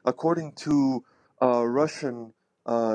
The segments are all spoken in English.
according to Russian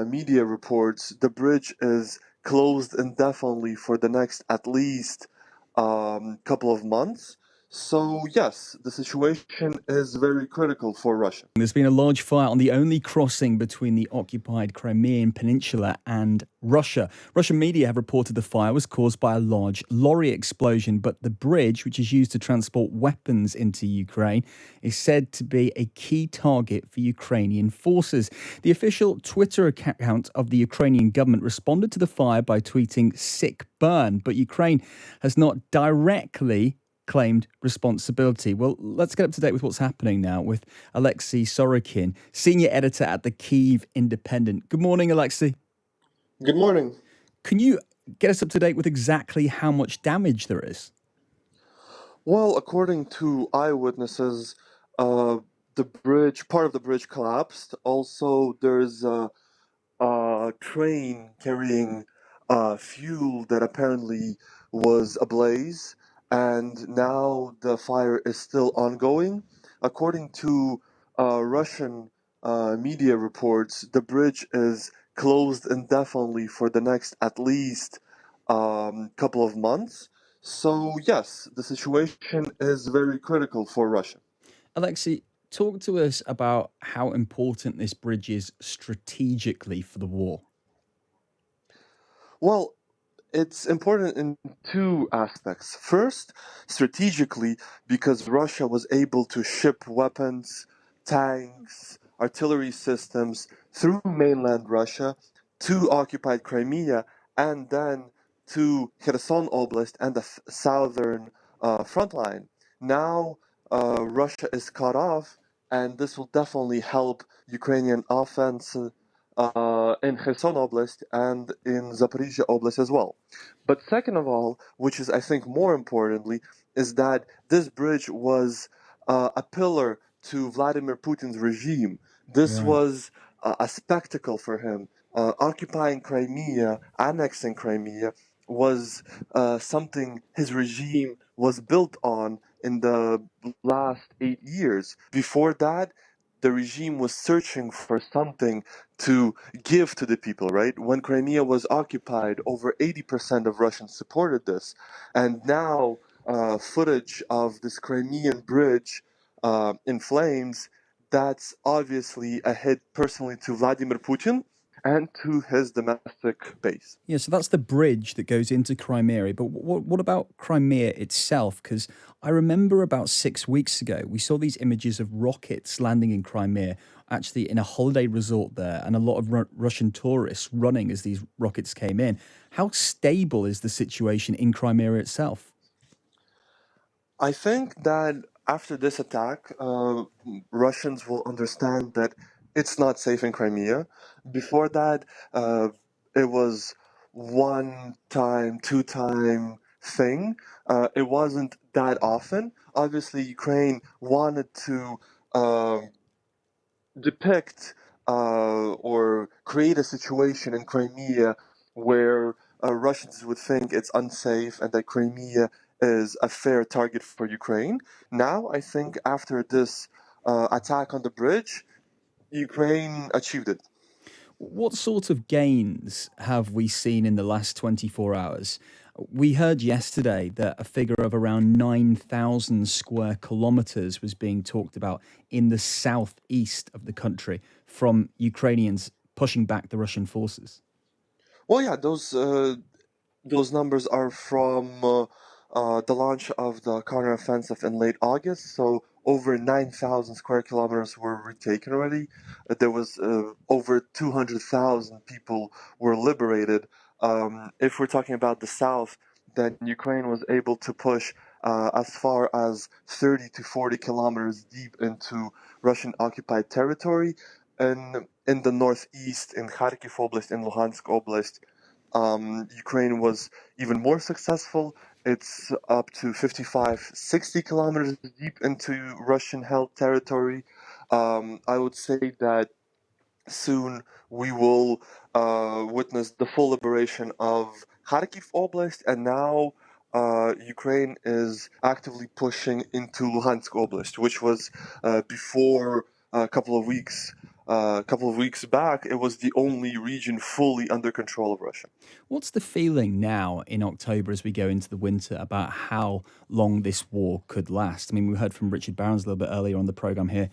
media reports, the bridge is closed indefinitely for the next at least couple of months. So, yes, the situation is very critical for Russia. There's been a large fire on the only crossing between the occupied Crimean Peninsula and Russia. Russian media have reported the fire was caused by a large lorry explosion, but the bridge, which is used to transport weapons into Ukraine, is said to be a key target for Ukrainian forces. The official Twitter account of the Ukrainian government responded to the fire by tweeting "sick burn," but Ukraine has not directly claimed responsibility. Well, let's get up to date with what's happening now with Oleksiy Sorokin, senior editor at the Kyiv Independent. Good morning, Oleksiy. Good morning. Can you get us up to date with exactly how much damage there is? Well, according to eyewitnesses, part of the bridge collapsed. Also, there's a train carrying fuel that apparently was ablaze, and now the fire is still ongoing. According to Russian media reports, the bridge is closed indefinitely for the next at least couple of months. So, yes, the situation is very critical for Russia. Oleksiy, talk to us about how important this bridge is strategically for the war. Well, it's important in two aspects. First, strategically, because Russia was able to ship weapons, tanks, artillery systems through mainland Russia to occupied Crimea and then to Kherson Oblast and the southern front line. Now, Russia is cut off, and this will definitely help Ukrainian offense in Kherson Oblast and in Zaporizhia Oblast as well. But second of all, which is I think more importantly, is that this bridge was a pillar to Vladimir Putin's regime. This Right. was a spectacle for him. Occupying Crimea, annexing Crimea, was something his regime was built on in the last 8 years. Before that, the regime was searching for something to give to the people, right? When Crimea was occupied, over 80% of Russians supported this. And now, footage of this Crimean bridge in flames, that's obviously a hit personally to Vladimir Putin and to his domestic base. Yeah, so that's the bridge that goes into Crimea. But what about Crimea itself? Because I remember about 6 weeks ago, we saw these images of rockets landing in Crimea, actually in a holiday resort there, and a lot of Russian tourists running as these rockets came in. How stable is the situation in Crimea itself? I think that after this attack, Russians will understand that it's not safe in Crimea. Before that, it was one time, two time thing. It wasn't that often. Obviously, Ukraine wanted to uh, depict or create a situation in Crimea where Russians would think it's unsafe and that Crimea is a fair target for Ukraine. Now, I think after this attack on the bridge, Ukraine achieved it. What sort of gains have we seen in the last 24 hours? We heard yesterday that a figure of around 9,000 square kilometers was being talked about in the southeast of the country from Ukrainians pushing back the Russian forces. Well, yeah, those numbers are from the launch of the counteroffensive in late August. So over 9,000 square kilometers were retaken already. There was over 200,000 people were liberated. If we're talking about the south, then Ukraine was able to push as far as 30 to 40 kilometers deep into Russian occupied territory. And in the northeast, in Kharkiv Oblast, in Luhansk Oblast, Ukraine was even more successful. It's up to 55, 60 kilometers deep into Russian held territory. I would say that soon we will witness the full liberation of Kharkiv Oblast, and now Ukraine is actively pushing into Luhansk Oblast, which was before a couple of weeks back, it was the only region fully under control of Russia. What's the feeling now in October as we go into the winter about how long this war could last? I mean, we heard from Richard Barron's a little bit earlier on the program here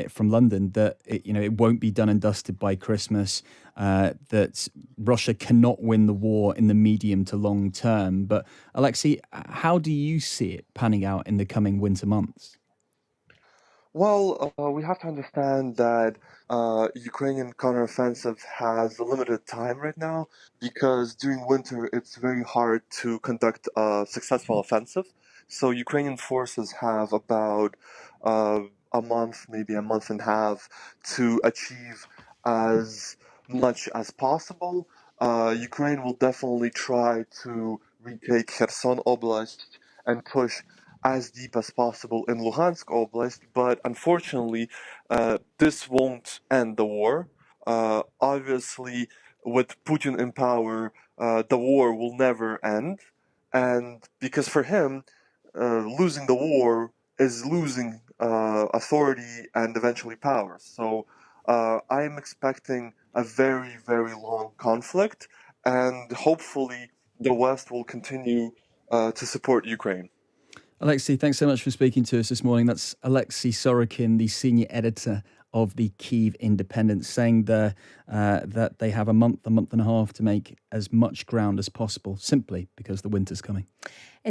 from London that it won't be done and dusted by Christmas. That Russia cannot win the war in the medium to long term. But Oleksiy, how do you see it panning out in the coming winter months? Well, we have to understand that Ukrainian counteroffensive has a limited time right now because during winter it's very hard to conduct a successful offensive. So Ukrainian forces have about uh, a month, maybe a month and a half, to achieve as much as possible. Ukraine will definitely try to retake Kherson Oblast and push as deep as possible in Luhansk Oblast, but unfortunately, this won't end the war. Obviously, with Putin in power, the war will never end, and because for him, losing the war is losing authority and eventually power. So I am expecting a very, very long conflict, and hopefully the West will continue to support Ukraine. Oleksiy, thanks so much for speaking to us this morning. That's Oleksiy Sorokin, the senior editor of the Kyiv Independent, saying there that they have a month and a half to make as much ground as possible, simply because the winter's coming.